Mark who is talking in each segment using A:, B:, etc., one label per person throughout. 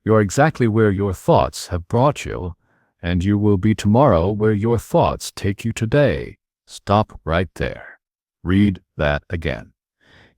A: You're exactly where your thoughts have brought you, and you will be tomorrow where your thoughts take you today. Stop right there. Read that again.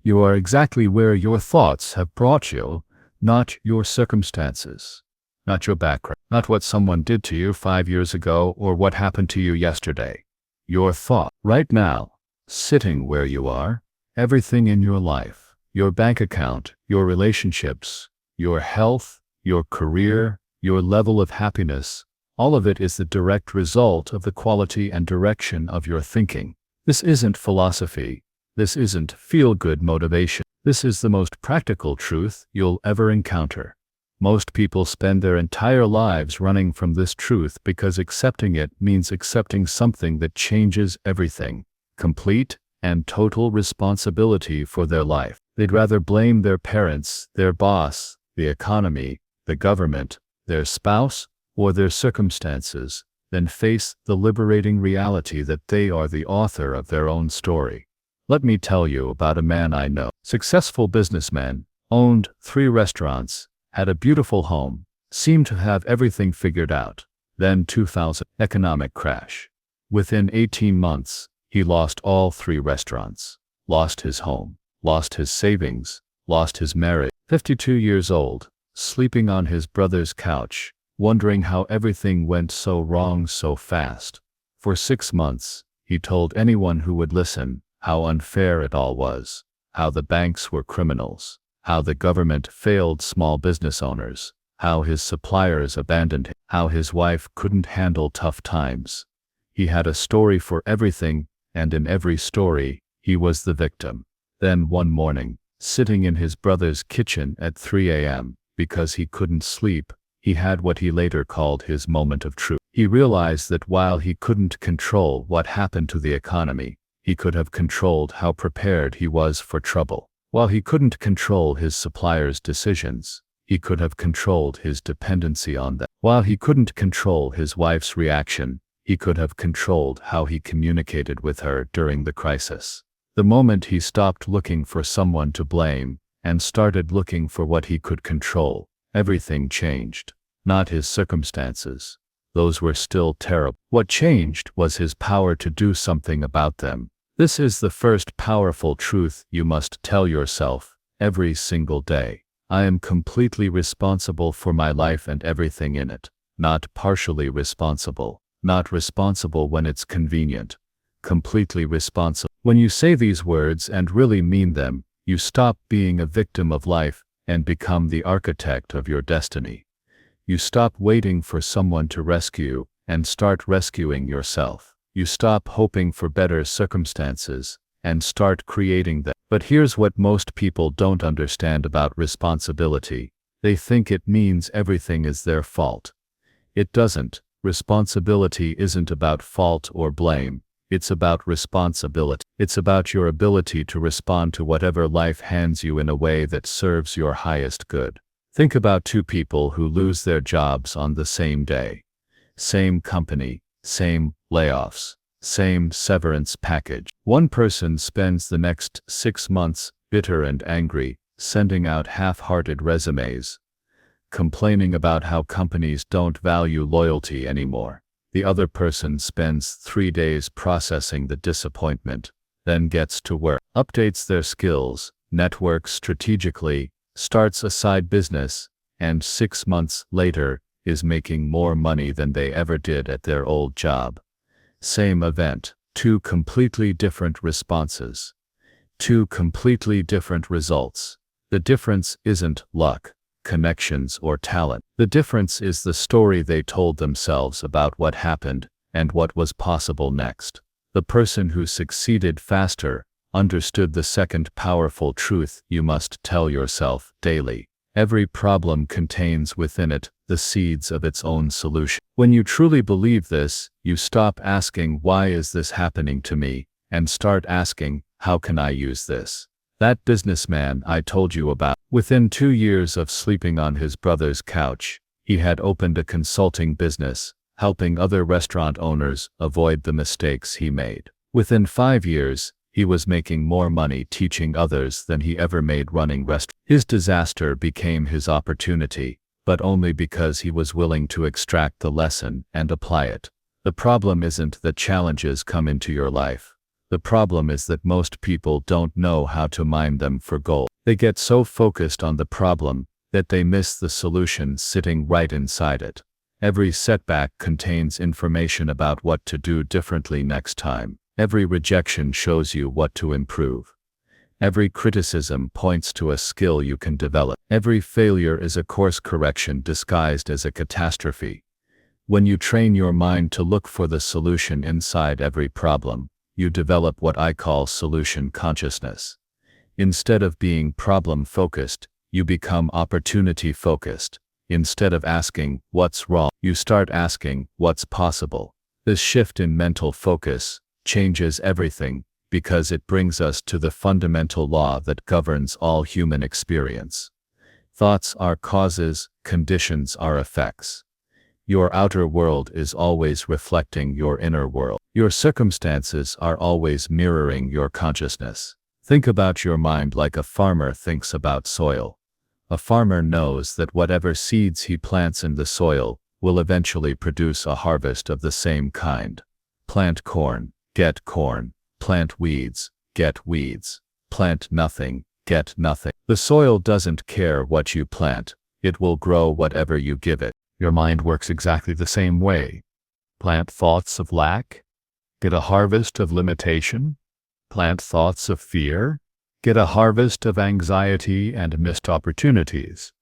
A: You are exactly where your thoughts have brought you, not your circumstances, not your background, not what someone did to you 5 years ago or what happened to you yesterday. Your thought, right now, sitting where you are, everything in your life, your bank account, your relationships, your health, your career, your level of happiness, all of it is the direct result of the quality and direction of your thinking. This isn't philosophy. This isn't feel-good motivation. This is the most practical truth you'll ever encounter. Most people spend their entire lives running from this truth because accepting it means accepting something that changes everything, complete and total responsibility for their life. They'd rather blame their parents, their boss, the economy, the government, their spouse, or their circumstances than face the liberating reality that they are the author of their own story. Let me tell you about a man I know. Successful businessman, owned 3 restaurants, had a beautiful home, seemed to have everything figured out. Then 2000 economic crash. Within 18 months, he lost all 3 restaurants, lost his home, lost his savings, lost his marriage. 52 years old, sleeping on his brother's couch, wondering how everything went so wrong so fast. For 6 months, he told anyone who would listen how unfair it all was, how the banks were criminals, how the government failed small business owners, how his suppliers abandoned him, how his wife couldn't handle tough times. He had a story for everything, and in every story, he was the victim. Then one morning, sitting in his brother's kitchen at 3 a.m., because he couldn't sleep, he had what he later called his moment of truth. He realized that while he couldn't control what happened to the economy, he could have controlled how prepared he was for trouble. While he couldn't control his suppliers' decisions, he could have controlled his dependency on them. While he couldn't control his wife's reaction, he could have controlled how he communicated with her during the crisis. The moment he stopped looking for someone to blame and started looking for what he could control, everything changed. Not his circumstances. Those were still terrible. What changed was his power to do something about them. This is the first powerful truth you must tell yourself every single day. I am completely responsible for my life and everything in it. Not partially responsible. Not responsible when it's convenient. Completely responsible. When you say these words and really mean them, you stop being a victim of life and become the architect of your destiny. You stop waiting for someone to rescue and start rescuing yourself. You stop hoping for better circumstances and start creating them. But here's what most people don't understand about responsibility. They think it means everything is their fault. It doesn't. Responsibility isn't about fault or blame. It's about responsibility. It's about your ability to respond to whatever life hands you in a way that serves your highest good. Think about 2 people who lose their jobs on the same day. Same company, same layoffs, same severance package. One person spends the next 6 months bitter and angry, sending out half-hearted resumes, complaining about how companies don't value loyalty anymore. The other person spends 3 days processing the disappointment, then gets to work, updates their skills, networks strategically, starts a side business, and 6 months later is making more money than they ever did at their old job. Same event, 2 completely different responses. 2 completely different results. The difference isn't luck, connections, or talent. The difference is the story they told themselves about what happened and what was possible next. The person who succeeded faster understood the second powerful truth you must tell yourself daily. Every problem contains within it the seeds of its own solution. When you truly believe this, you stop asking, "Why is this happening to me?" and start asking, "How can I use this?" That businessman I told you about, within 2 years of sleeping on his brother's couch, he had opened a consulting business, helping other restaurant owners avoid the mistakes he made. Within 5 years, he was making more money teaching others than he ever made running restaurants. His disaster became his opportunity. but only because he was willing to extract the lesson and apply it. The problem isn't that challenges come into your life. The problem is that most people don't know how to mine them for gold. They get so focused on the problem that they miss the solution sitting right inside it. Every setback contains information about what to do differently next time. Every rejection shows you what to improve. Every criticism points to a skill you can develop. Every failure is a course correction disguised as a catastrophe. When you train your mind to look for the solution inside every problem, you develop what I call solution consciousness. Instead of being problem-focused, you become opportunity-focused. Instead of asking, "What's wrong?" you start asking, "What's possible?" This shift in mental focus changes everything, because it brings us to the fundamental law that governs all human experience. Thoughts are causes, conditions are effects. Your outer world is always reflecting your inner world. Your circumstances are always mirroring your consciousness. Think about your mind like a farmer thinks about soil. A farmer knows that whatever seeds he plants in the soil will eventually produce a harvest of the same kind. Plant corn, get corn. Plant weeds, get weeds. Plant nothing, get nothing. The soil doesn't care what you plant. It will grow whatever you give it. Your mind works exactly the same way. Plant thoughts of lack, get a harvest of limitation. Plant thoughts of fear, get a harvest of anxiety and missed opportunities.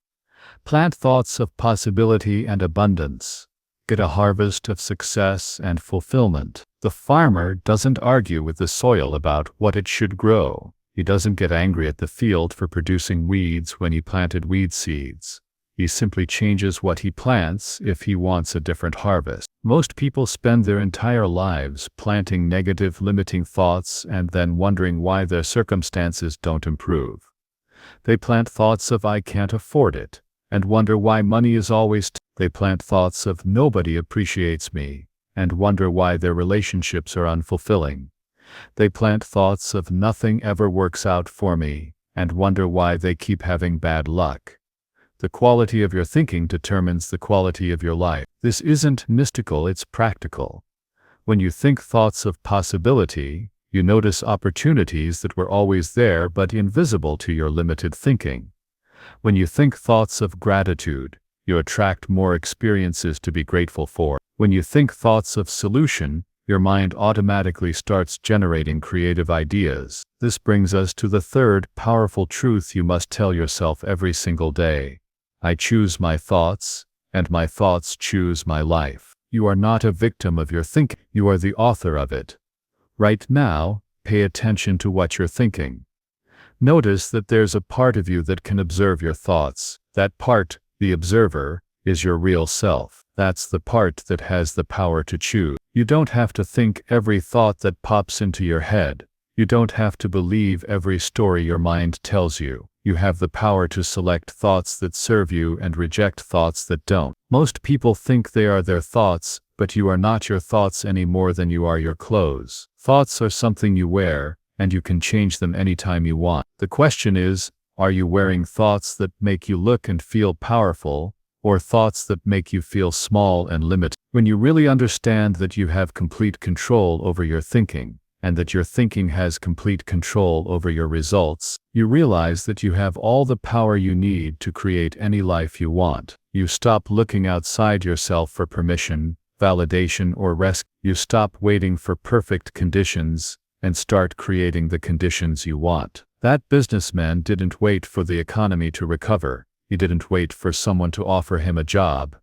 A: Plant thoughts of possibility and abundance, get a harvest of success and fulfillment. The farmer doesn't argue with the soil about what it should grow. He doesn't get angry at the field for producing weeds when he planted weed seeds. He simply changes what he plants if he wants a different harvest. Most people spend their entire lives planting negative, limiting thoughts and then wondering why their circumstances don't improve. They plant thoughts of "I can't afford it," and wonder why money is always They plant thoughts of "nobody appreciates me," and wonder why their relationships are unfulfilling. They plant thoughts of "nothing ever works out for me," and wonder why they keep having bad luck. The quality of your thinking determines the quality of your life. This isn't mystical, it's practical. When you think thoughts of possibility, you notice opportunities that were always there but invisible to your limited thinking. When you think thoughts of gratitude, you attract more experiences to be grateful for. When you think thoughts of solution, your mind automatically starts generating creative ideas. This brings us to the third powerful truth you must tell yourself every single day. I choose my thoughts, and my thoughts choose my life. You are not a victim of your thinking, you are the author of it. Right now, pay attention to what you're thinking. Notice that there's a part of you that can observe your thoughts. That part, the observer, is your real self. That's the part that has the power to choose. You don't have to think every thought that pops into your head. You don't have to believe every story your mind tells you. You have the power to select thoughts that serve you and reject thoughts that don't. Most people think they are their thoughts, but you are not your thoughts any more than you are your clothes. Thoughts are something you wear, and you can change them anytime you want. The question is, are you wearing thoughts that make you look and feel powerful, or thoughts that make you feel small and limited? When you really understand that you have complete control over your thinking, and that your thinking has complete control over your results, you realize that you have all the power you need to create any life you want. You stop looking outside yourself for permission, validation, or rescue. You stop waiting for perfect conditions and start creating the conditions you want. That businessman didn't wait for the economy to recover. He didn't wait for someone to offer him a job.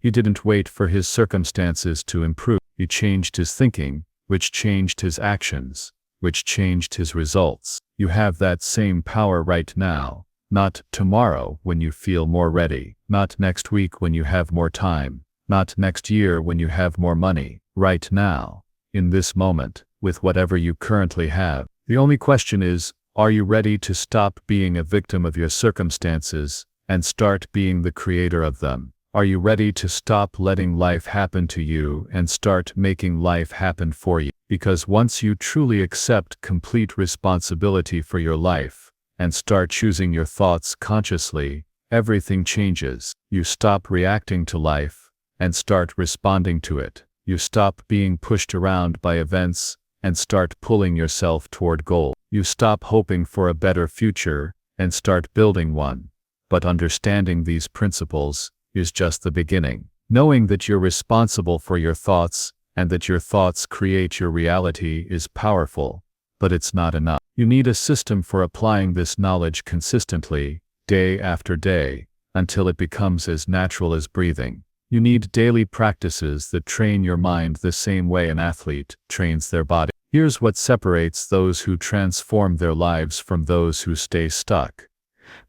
A: He didn't wait for his circumstances to improve. He changed his thinking, which changed his actions, which changed his results. You have that same power right now, not tomorrow when you feel more ready, not next week when you have more time, not next year when you have more money. Right now, in this moment, with whatever you currently have. The only question is, are you ready to stop being a victim of your circumstances and start being the creator of them? Are you ready to stop letting life happen to you and start making life happen for you? Because once you truly accept complete responsibility for your life and start choosing your thoughts consciously, everything changes. You stop reacting to life and start responding to it. You stop being pushed around by events and start pulling yourself toward goal. You stop hoping for a better future and start building one. But understanding these principles is just the beginning. Knowing that you're responsible for your thoughts and that your thoughts create your reality is powerful, but it's not enough. You need a system for applying this knowledge consistently, day after day, until it becomes as natural as breathing. You need daily practices that train your mind the same way an athlete trains their body. Here's what separates those who transform their lives from those who stay stuck.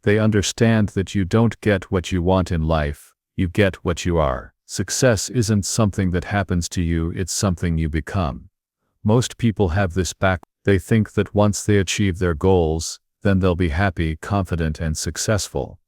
A: They understand that you don't get what you want in life, you get what you are. Success isn't something that happens to you, it's something you become. Most people have this back. They think that once they achieve their goals, then they'll be happy, confident, and successful.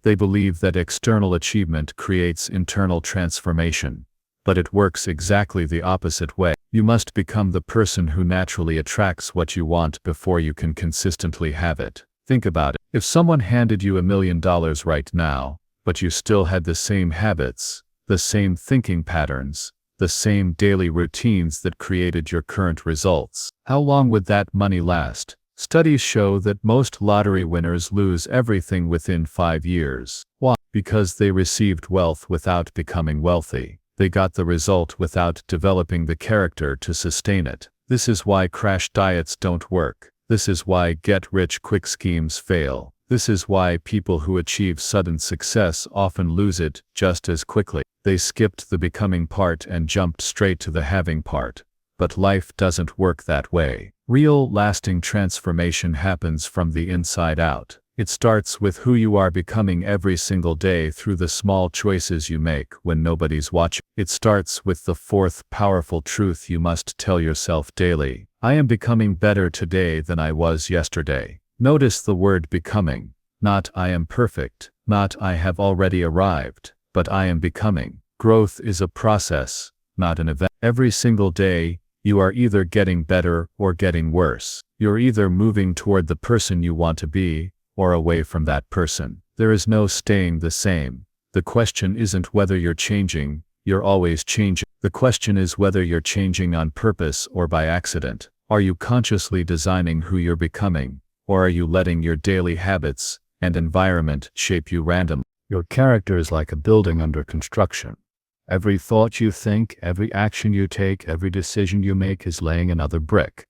A: They believe that external achievement creates internal transformation. But it works exactly the opposite way. You must become the person who naturally attracts what you want before you can consistently have it. Think about it. If someone handed you $1 million right now, but you still had the same habits, the same thinking patterns, the same daily routines that created your current results, how long would that money last? Studies show that most lottery winners lose everything within 5 years. Why? Because they received wealth without becoming wealthy. They got the result without developing the character to sustain it. This is why crash diets don't work. This is why get-rich-quick schemes fail. This is why people who achieve sudden success often lose it just as quickly. They skipped the becoming part and jumped straight to the having part. But life doesn't work that way. Real, lasting transformation happens from the inside out. It starts with who you are becoming every single day through the small choices you make when nobody's watching. It starts with the fourth powerful truth you must tell yourself daily. I am becoming better today than I was yesterday. Notice the word becoming. Not I am perfect, not I have already arrived, but I am becoming. Growth is a process, not an event. Every single day, you are either getting better or getting worse. You're either moving toward the person you want to be, or away from that person. There is no staying the same. The question isn't whether you're changing, you're always changing. The question is whether you're changing on purpose or by accident. Are you consciously designing who you're becoming, or are you letting your daily habits and environment shape you randomly? Your character is like a building under construction. Every thought you think, every action you take, every decision you make is laying another brick.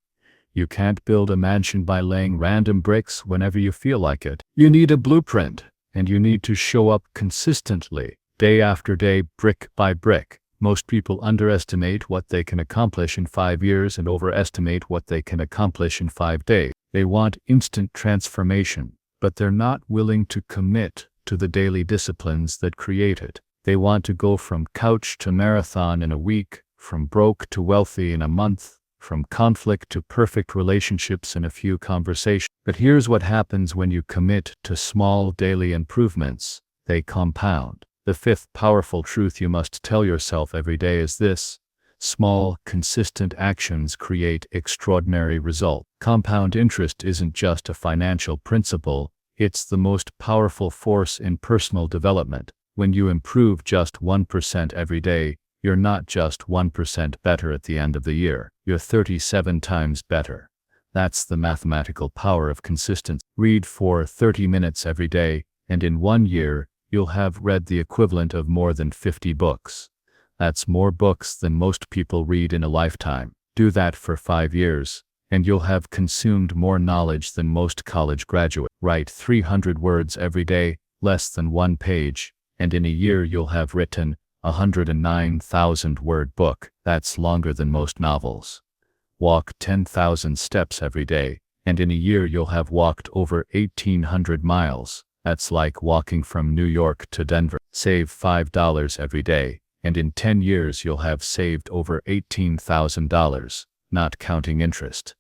A: You can't build a mansion by laying random bricks whenever you feel like it. You need a blueprint, and you need to show up consistently, day after day, brick by brick. Most people underestimate what they can accomplish in 5 years and overestimate what they can accomplish in 5 days. They want instant transformation, but they're not willing to commit to the daily disciplines that create it. They want to go from couch to marathon in a week, from broke to wealthy in a month, from conflict to perfect relationships in a few conversations. But here's what happens when you commit to small daily improvements. They compound. The fifth powerful truth you must tell yourself every day is this: small, consistent actions create extraordinary results. Compound interest isn't just a financial principle, it's the most powerful force in personal development. When you improve just 1% every day, you're not just 1% better at the end of the year, you're 37 times better. That's the mathematical power of consistency. Read for 30 minutes every day, and in 1 year, you'll have read the equivalent of more than 50 books. That's more books than most people read in a lifetime. Do that for 5 years, and you'll have consumed more knowledge than most college graduates. Write 300 words every day, less than 1 page, and in a year you'll have written a 109,000-word book. That's longer than most novels. Walk 10,000 steps every day, and in a year you'll have walked over 1,800 miles. That's like walking from New York to Denver. Save $5 every day, and in 10 years you'll have saved over $18,000, not counting interest.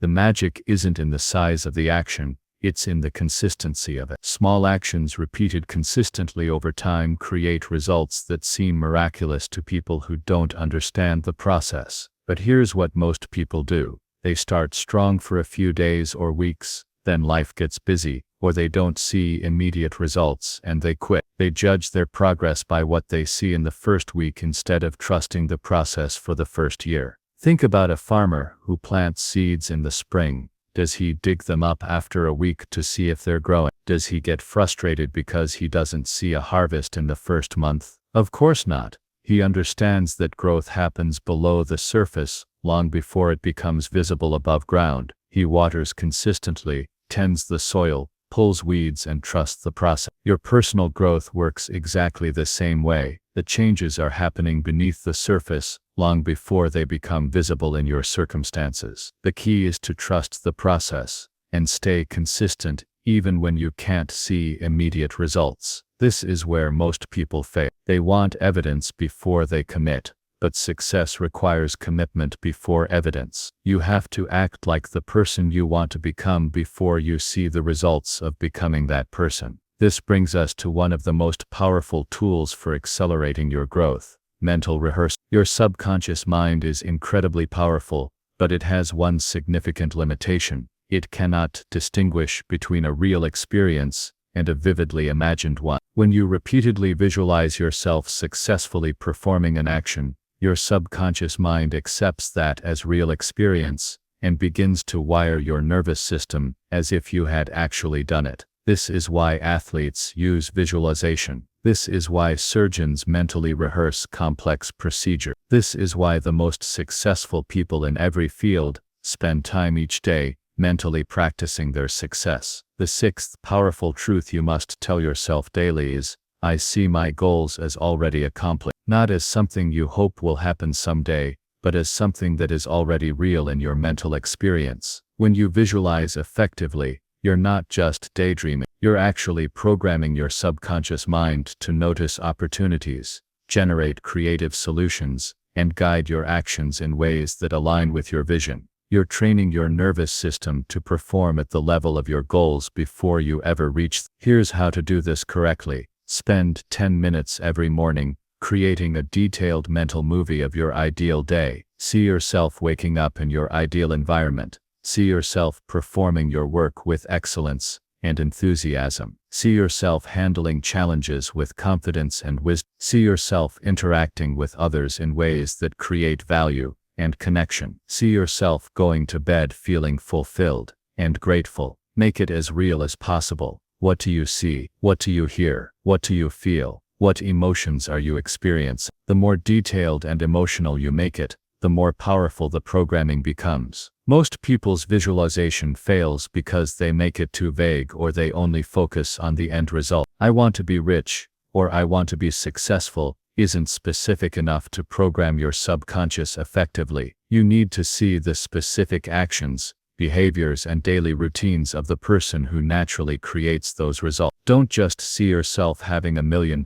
A: The magic isn't in the size of the action, it's in the consistency of it. Small actions repeated consistently over time create results that seem miraculous to people who don't understand the process. But here's what most people do. They start strong for a few days or weeks, then life gets busy, or they don't see immediate results and they quit. They judge their progress by what they see in the first week instead of trusting the process for the first year. Think about a farmer who plants seeds in the spring. Does he dig them up after a week to see if they're growing? Does he get frustrated because he doesn't see a harvest in the first month? Of course not. He understands that growth happens below the surface, long before it becomes visible above ground. He waters consistently, tends the soil, pulls weeds, and trusts the process. Your personal growth works exactly the same way. The changes are happening beneath the surface, long before they become visible in your circumstances. The key is to trust the process and stay consistent even when you can't see immediate results. This is where most people fail. They want evidence before they commit, but success requires commitment before evidence. You have to act like the person you want to become before you see the results of becoming that person. This brings us to one of the most powerful tools for accelerating your growth: mental rehearsal. Your subconscious mind is incredibly powerful, but it has one significant limitation. It cannot distinguish between a real experience and a vividly imagined one. When you repeatedly visualize yourself successfully performing an action, your subconscious mind accepts that as real experience and begins to wire your nervous system as if you had actually done it. This is why athletes use visualization. This is why surgeons mentally rehearse complex procedures. This is why the most successful people in every field spend time each day mentally practicing their success. The sixth powerful truth you must tell yourself daily is, I see my goals as already accomplished. Not as something you hope will happen someday, but as something that is already real in your mental experience. When you visualize effectively, you're not just daydreaming. You're actually programming your subconscious mind to notice opportunities, generate creative solutions, and guide your actions in ways that align with your vision. You're training your nervous system to perform at the level of your goals before you ever reach them. Here's how to do this correctly. Spend 10 minutes every morning creating a detailed mental movie of your ideal day. See yourself waking up in your ideal environment. See yourself performing your work with excellence and enthusiasm. See yourself handling challenges with confidence and wisdom. See yourself interacting with others in ways that create value and connection. See yourself going to bed feeling fulfilled and grateful. Make it as real as possible. What do you see? What do you hear? What do you feel? What emotions are you experiencing? The more detailed and emotional you make it, the more powerful the programming becomes. Most people's visualization fails because they make it too vague, or they only focus on the end result. I want to be rich, or I want to be successful, isn't specific enough to program your subconscious effectively. You need to see the specific actions, behaviors, and daily routines of the person who naturally creates those results. Don't just see yourself having $1 million.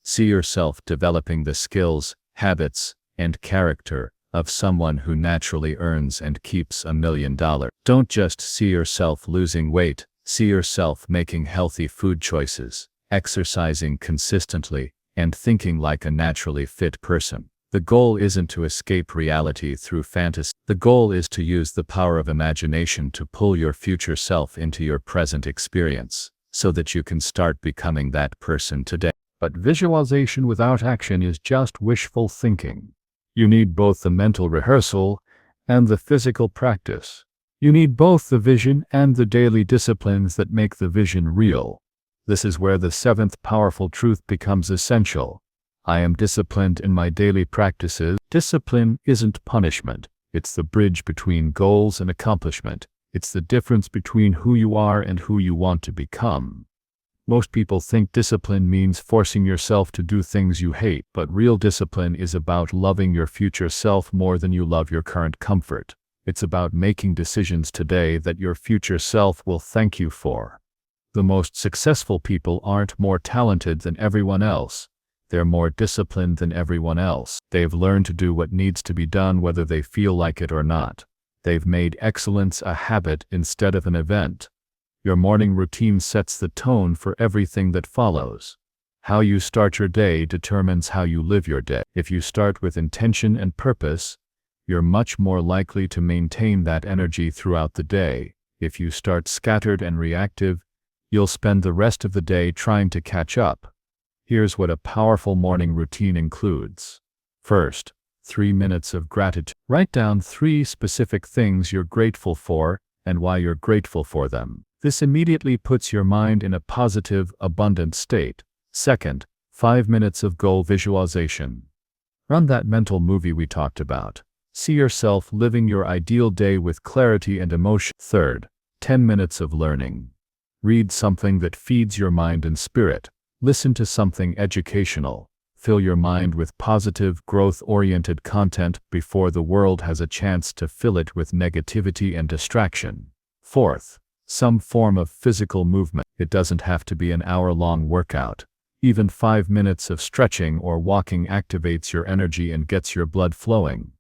A: See yourself developing the skills, habits, and character of someone who naturally earns and keeps $1 million. Don't just see yourself losing weight. See yourself making healthy food choices, exercising consistently, and thinking like a naturally fit person. The goal isn't to escape reality through fantasy. The goal is to use the power of imagination to pull your future self into your present experience, so that you can start becoming that person today. But visualization without action is just wishful thinking. You need both the mental rehearsal and the physical practice. You need both the vision and the daily disciplines that make the vision real. This is where the seventh powerful truth becomes essential. I am disciplined in my daily practices. Discipline isn't punishment. It's the bridge between goals and accomplishment. It's the difference between who you are and who you want to become. Most people think discipline means forcing yourself to do things you hate, but real discipline is about loving your future self more than you love your current comfort. It's about making decisions today that your future self will thank you for. The most successful people aren't more talented than everyone else. They're more disciplined than everyone else. They've learned to do what needs to be done whether they feel like it or not. They've made excellence a habit instead of an event. Your morning routine sets the tone for everything that follows. How you start your day determines how you live your day. If you start with intention and purpose, you're much more likely to maintain that energy throughout the day. If you start scattered and reactive, you'll spend the rest of the day trying to catch up. Here's what a powerful morning routine includes. First, 3 minutes of gratitude. Write down 3 specific things you're grateful for and why you're grateful for them. This immediately puts your mind in a positive, abundant state. Second, 5 minutes of goal visualization. Run that mental movie we talked about. See yourself living your ideal day with clarity and emotion. Third, 10 minutes of learning. Read something that feeds your mind and spirit. Listen to something educational. Fill your mind with positive, growth-oriented content before the world has a chance to fill it with negativity and distraction. Fourth, some form of physical movement. It doesn't have to be an hour-long workout. Even 5 minutes of stretching or walking activates your energy and gets your blood flowing.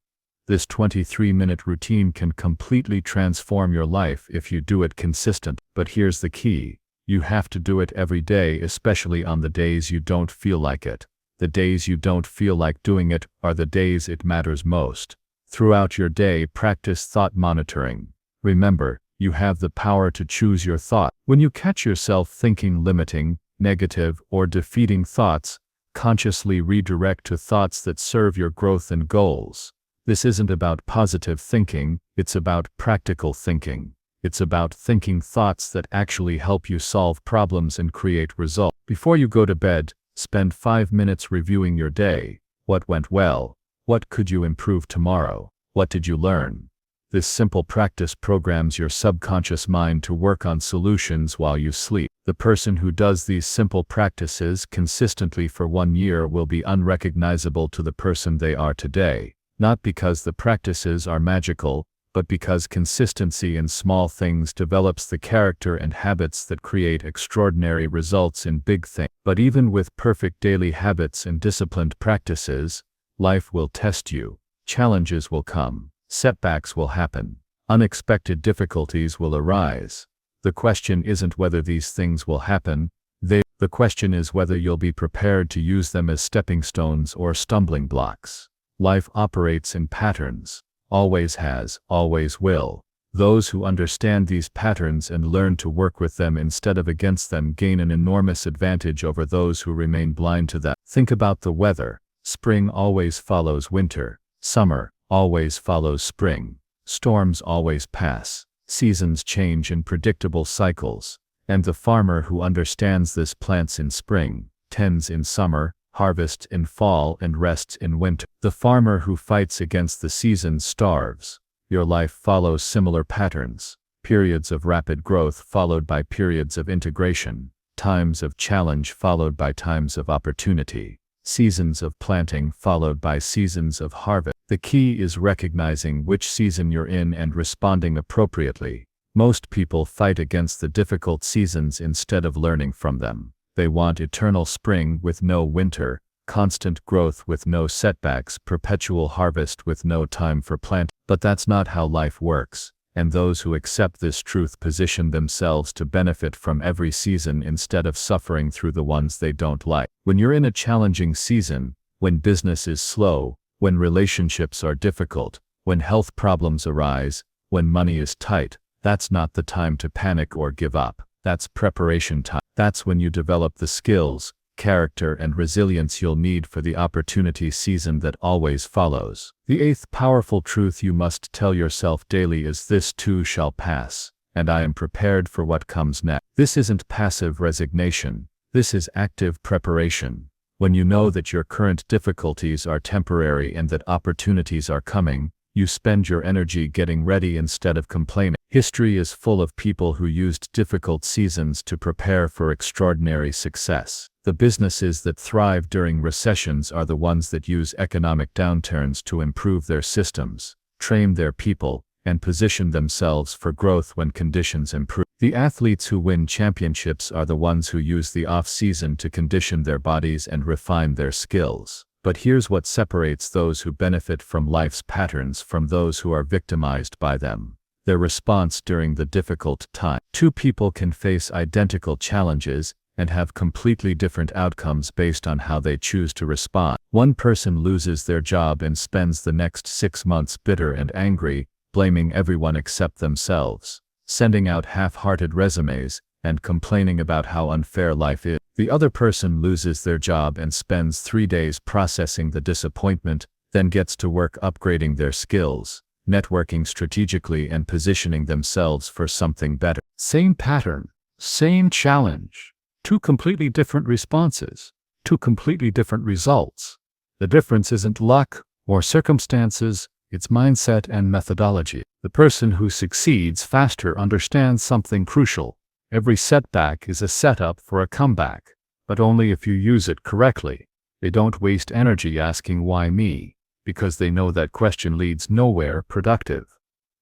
A: This 23-minute routine can completely transform your life if you do it consistently. But here's the key. You have to do it every day, especially on the days you don't feel like it. The days you don't feel like doing it are the days it matters most. Throughout your day, practice thought monitoring. Remember, you have the power to choose your thought. When you catch yourself thinking limiting, negative, or defeating thoughts, consciously redirect to thoughts that serve your growth and goals. This isn't about positive thinking, it's about practical thinking. It's about thinking thoughts that actually help you solve problems and create results. Before you go to bed, spend 5 minutes reviewing your day. What went well? What could you improve tomorrow? What did you learn? This simple practice programs your subconscious mind to work on solutions while you sleep. The person who does these simple practices consistently for 1 year will be unrecognizable to the person they are today, not because the practices are magical, but because consistency in small things develops the character and habits that create extraordinary results in big things. But even with perfect daily habits and disciplined practices, life will test you. Challenges will come. Setbacks will happen. Unexpected difficulties will arise. The question isn't whether these things will happen. The question is whether you'll be prepared to use them as stepping stones or stumbling blocks. Life operates in patterns. Always has, always will. Those who understand these patterns and learn to work with them instead of against them gain an enormous advantage over those who remain blind to them. Think about the weather. Spring always follows winter. Summer always follows spring. Storms always pass. Seasons change in predictable cycles. And the farmer who understands this plants in spring, tends in summer, harvests in fall, and rests in winter. The farmer who fights against the seasons starves. Your life follows similar patterns. Periods of rapid growth followed by periods of integration. Times of challenge followed by times of opportunity. Seasons of planting followed by seasons of harvest. The key is recognizing which season you're in and responding appropriately. Most people fight against the difficult seasons instead of learning from them. They want eternal spring with no winter, constant growth with no setbacks, perpetual harvest with no time for planting. But that's not how life works, and those who accept this truth position themselves to benefit from every season instead of suffering through the ones they don't like. When you're in a challenging season, when business is slow, when relationships are difficult, when health problems arise, when money is tight, that's not the time to panic or give up. That's preparation time. That's when you develop the skills, character, and resilience you'll need for the opportunity season that always follows. The 8th powerful truth you must tell yourself daily is this too shall pass, and I am prepared for what comes next. This isn't passive resignation. This is active preparation. When you know that your current difficulties are temporary and that opportunities are coming, you spend your energy getting ready instead of complaining. History is full of people who used difficult seasons to prepare for extraordinary success. The businesses that thrive during recessions are the ones that use economic downturns to improve their systems, train their people, and position themselves for growth when conditions improve. The athletes who win championships are the ones who use the off-season to condition their bodies and refine their skills. But here's what separates those who benefit from life's patterns from those who are victimized by them: their response during the difficult time. 2 people can face identical challenges and have completely different outcomes based on how they choose to respond. One person loses their job and spends the next 6 months bitter and angry, blaming everyone except themselves, sending out half-hearted resumes, and complaining about how unfair life is. The other person loses their job and spends 3 days processing the disappointment, then gets to work upgrading their skills, networking strategically and positioning themselves for something better. Same pattern, same challenge, two completely different responses, two completely different results. The difference isn't luck or circumstances, it's mindset and methodology. The person who succeeds faster understands something crucial. Every setback is a setup for a comeback, but only if you use it correctly. They don't waste energy asking why me, because they know that question leads nowhere productive.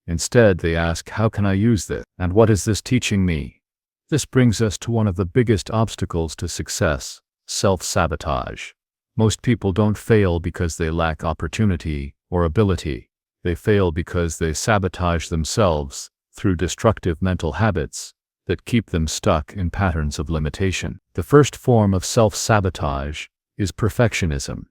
A: Instead, they ask, how can I use this? And what is this teaching me? This brings us to one of the biggest obstacles to success: self-sabotage. Most people don't fail because they lack opportunity or ability. They fail because they sabotage themselves through destructive mental habits that keep them stuck in patterns of limitation. The first form of self-sabotage is perfectionism.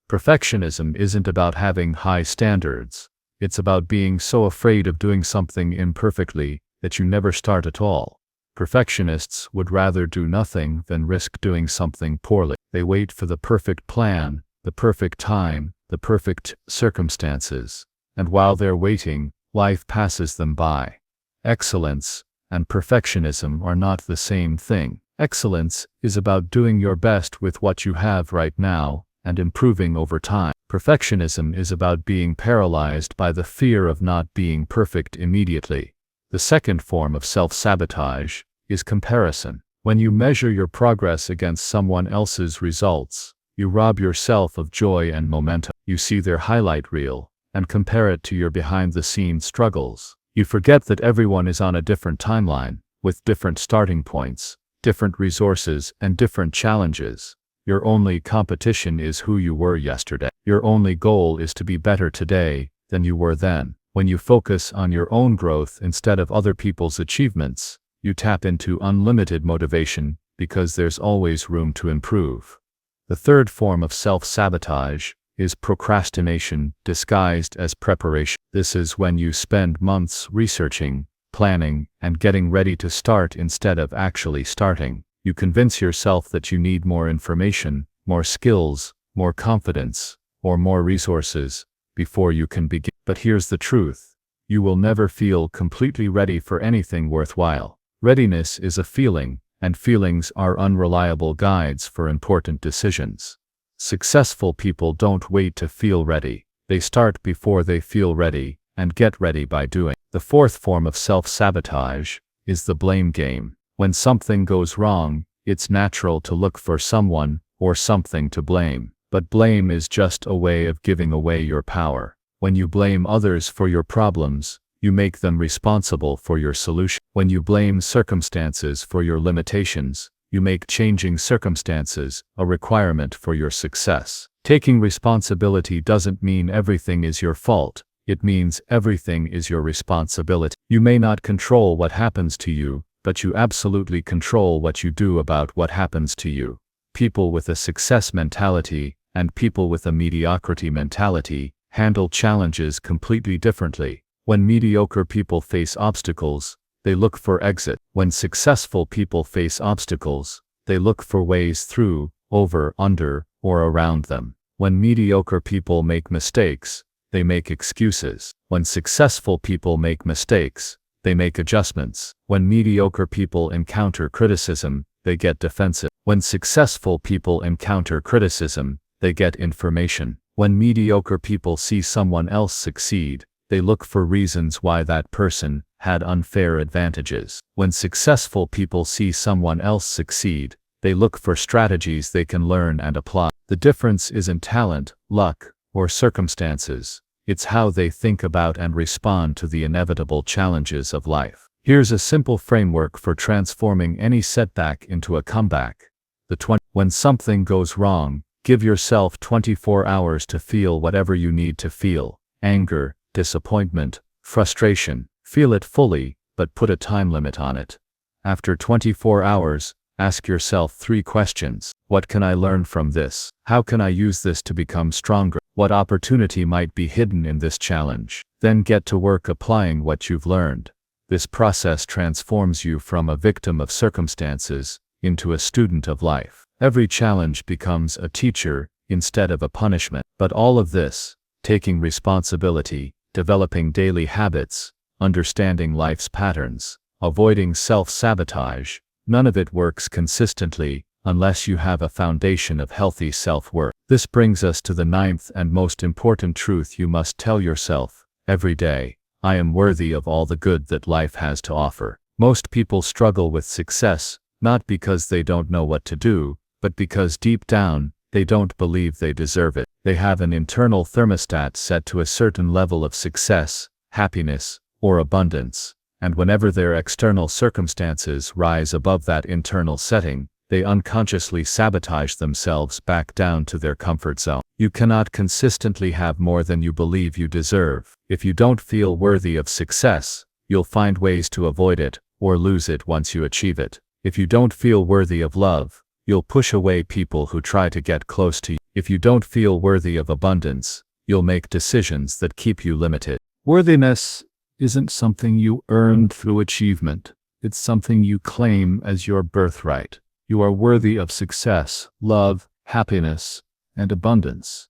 A: Perfectionism isn't about having high standards. It's about being so afraid of doing something imperfectly that you never start at all. Perfectionists would rather do nothing than risk doing something poorly. They wait for the perfect plan, the perfect time, the perfect circumstances. And while they're waiting, life passes them by. Excellence and perfectionism are not the same thing. Excellence is about doing your best with what you have right now and improving over time. Perfectionism is about being paralyzed by the fear of not being perfect immediately. The second form of self-sabotage is comparison. When you measure your progress against someone else's results, you rob yourself of joy and momentum. You see their highlight reel and compare it to your behind-the-scenes struggles. You forget that everyone is on a different timeline, with different starting points, different resources, and different challenges. Your only competition is who you were yesterday. Your only goal is to be better today than you were then. When you focus on your own growth instead of other people's achievements, you tap into unlimited motivation because there's always room to improve. The third form of self-sabotage is procrastination disguised as preparation. This is when you spend months researching, planning, and getting ready to start instead of actually starting. You convince yourself that you need more information, more skills, more confidence, or more resources before you can begin. But here's the truth: you will never feel completely ready for anything worthwhile. Readiness is a feeling, and feelings are unreliable guides for important decisions. Successful people don't wait to feel ready. They start before they feel ready and get ready by doing. The fourth form of self-sabotage is the blame game. When something goes wrong, it's natural to look for someone or something to blame. But blame is just a way of giving away your power. When you blame others for your problems, you make them responsible for your solution. When you blame circumstances for your limitations, you make changing circumstances a requirement for your success. Taking responsibility doesn't mean everything is your fault. It means everything is your responsibility. You may not control what happens to you, but you absolutely control what you do about what happens to you. People with a success mentality and people with a mediocrity mentality handle challenges completely differently. When mediocre people face obstacles, they look for exit. When successful people face obstacles, they look for ways through, over, under, or around them. When mediocre people make mistakes, they make excuses. When successful people make mistakes, they make adjustments. When mediocre people encounter criticism, they get defensive. When successful people encounter criticism, they get information. When mediocre people see someone else succeed, they look for reasons why that person had unfair advantages. When successful people see someone else succeed, they look for strategies they can learn and apply. The difference isn't talent, luck, or circumstances. It's how they think about and respond to the inevitable challenges of life. Here's a simple framework for transforming any setback into a comeback. When something goes wrong, give yourself 24 hours to feel whatever you need to feel. Anger, disappointment, frustration. Feel it fully, but put a time limit on it. After 24 hours, ask yourself 3 questions. What can I learn from this? How can I use this to become stronger? What opportunity might be hidden in this challenge? Then get to work applying what you've learned. This process transforms you from a victim of circumstances into a student of life. Every challenge becomes a teacher instead of a punishment. But all of this, taking responsibility, developing daily habits, understanding life's patterns, avoiding self-sabotage, none of it works consistently unless you have a foundation of healthy self-worth. This brings us to the ninth and most important truth you must tell yourself every day: I am worthy of all the good that life has to offer. Most people struggle with success, not because they don't know what to do, but because deep down, they don't believe they deserve it. They have an internal thermostat set to a certain level of success, happiness, or abundance, and whenever their external circumstances rise above that internal setting, they unconsciously sabotage themselves back down to their comfort zone. You cannot consistently have more than you believe you deserve. If you don't feel worthy of success, you'll find ways to avoid it, or lose it once you achieve it. If you don't feel worthy of love, you'll push away people who try to get close to you. If you don't feel worthy of abundance, you'll make decisions that keep you limited. Worthiness isn't something you earn through achievement. It's something you claim as your birthright. You are worthy of success, love, happiness, and abundance.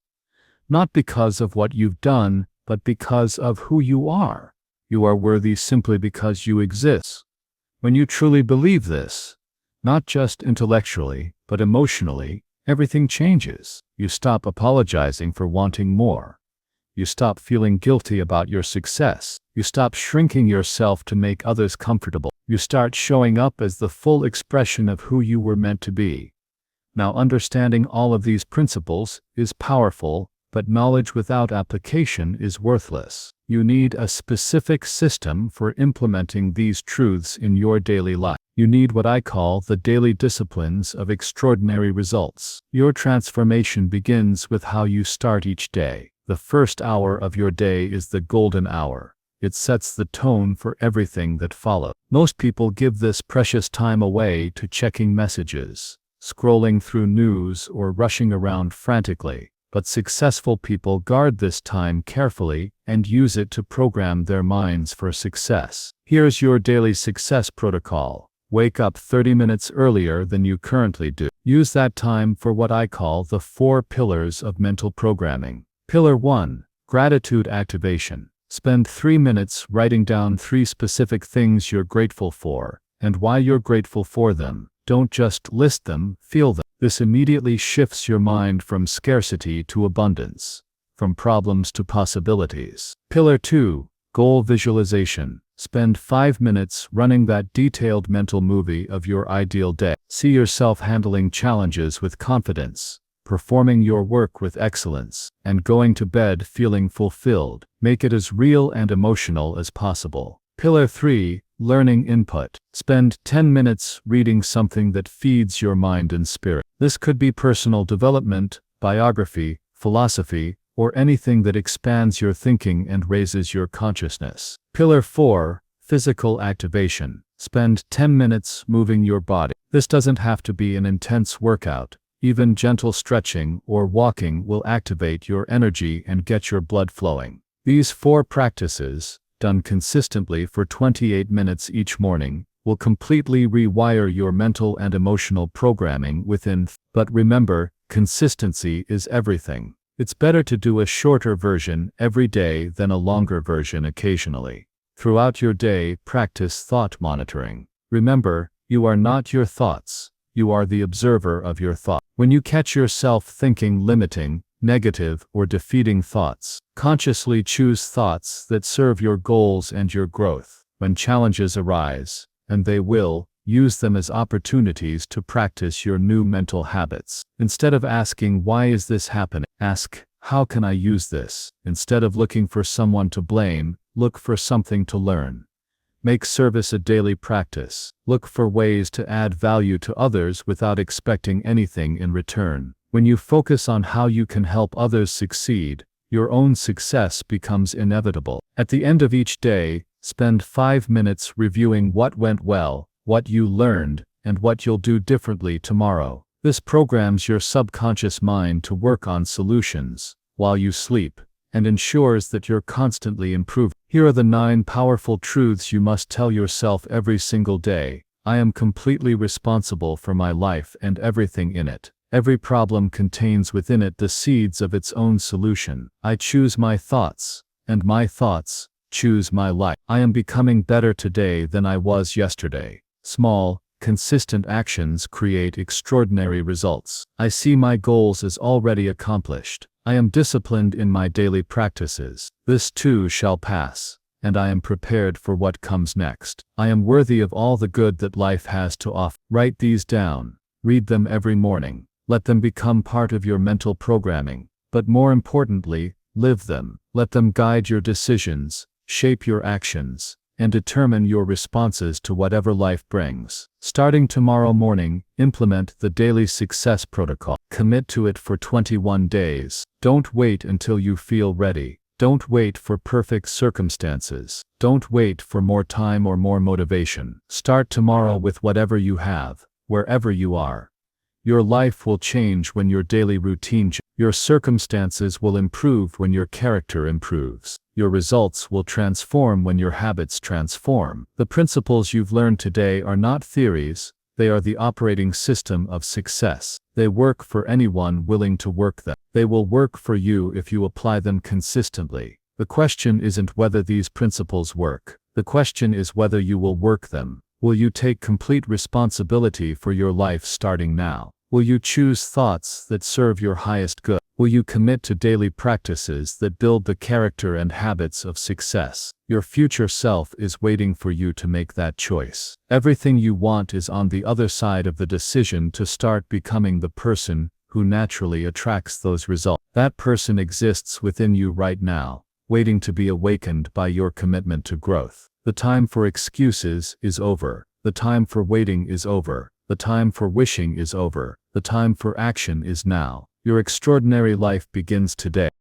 A: Not because of what you've done, but because of who you are. You are worthy simply because you exist. When you truly believe this, not just intellectually, but emotionally, everything changes. You stop apologizing for wanting more. You stop feeling guilty about your success. You stop shrinking yourself to make others comfortable. You start showing up as the full expression of who you were meant to be. Now, understanding all of these principles is powerful, but knowledge without application is worthless. You need a specific system for implementing these truths in your daily life. You need what I call the daily disciplines of extraordinary results. Your transformation begins with how you start each day. The first hour of your day is the golden hour. It sets the tone for everything that follows. Most people give this precious time away to checking messages, scrolling through news, or rushing around frantically. But successful people guard this time carefully and use it to program their minds for success. Here's your daily success protocol. Wake up 30 minutes earlier than you currently do. Use that time for what I call the 4 pillars of mental programming. Pillar 1, gratitude activation. Spend 3 minutes writing down 3 specific things you're grateful for, and why you're grateful for them. Don't just list them, feel them. This immediately shifts your mind from scarcity to abundance, from problems to possibilities. Pillar 2, goal visualization. Spend 5 minutes running that detailed mental movie of your ideal day. See yourself handling challenges with confidence, performing your work with excellence, and going to bed feeling fulfilled. Make it as real and emotional as possible. Pillar 3, learning input. Spend 10 minutes reading something that feeds your mind and spirit. This could be personal development, biography, philosophy, or anything that expands your thinking and raises your consciousness. Pillar 4, physical activation. Spend 10 minutes moving your body. This doesn't have to be an intense workout. Even gentle stretching or walking will activate your energy and get your blood flowing. These 4 practices, done consistently for 28 minutes each morning, will completely rewire your mental and emotional programming within. But remember, consistency is everything. It's better to do a shorter version every day than a longer version occasionally. Throughout your day, practice thought monitoring. Remember, you are not your thoughts. You are the observer of your thought. When you catch yourself thinking limiting, negative, or defeating thoughts, consciously choose thoughts that serve your goals and your growth. When challenges arise, and they will, use them as opportunities to practice your new mental habits. Instead of asking, "Why is this happening?" ask, "How can I use this?" Instead of looking for someone to blame, look for something to learn. Make service a daily practice. Look for ways to add value to others without expecting anything in return. When you focus on how you can help others succeed, your own success becomes inevitable. At the end of each day, spend 5 minutes reviewing what went well, what you learned, and what you'll do differently tomorrow. This programs your subconscious mind to work on solutions while you sleep, and ensures that you're constantly improving. Here are the 9 powerful truths you must tell yourself every single day. I am completely responsible for my life and everything in it. Every problem contains within it the seeds of its own solution. I choose my thoughts, and my thoughts choose my life. I am becoming better today than I was yesterday. Small, consistent actions create extraordinary results. I see my goals as already accomplished. I am disciplined in my daily practices. This too shall pass, and I am prepared for what comes next. I am worthy of all the good that life has to offer. Write these down. Read them every morning. Let them become part of your mental programming. But more importantly, live them. Let them guide your decisions, shape your actions, and determine your responses to whatever life brings. Starting tomorrow morning, implement the daily success protocol. Commit to it for 21 days. Don't wait until you feel ready. Don't wait for perfect circumstances. Don't wait for more time or more motivation. Start tomorrow with whatever you have, wherever you are. Your life will change when your daily routine changes. Your circumstances will improve when your character improves. Your results will transform when your habits transform. The principles you've learned today are not theories, they are the operating system of success. They work for anyone willing to work them. They will work for you if you apply them consistently. The question isn't whether these principles work. The question is whether you will work them. Will you take complete responsibility for your life starting now? Will you choose thoughts that serve your highest good? Will you commit to daily practices that build the character and habits of success? Your future self is waiting for you to make that choice. Everything you want is on the other side of the decision to start becoming the person who naturally attracts those results. That person exists within you right now, waiting to be awakened by your commitment to growth. The time for excuses is over. The time for waiting is over. The time for wishing is over. The time for action is now. Your extraordinary life begins today.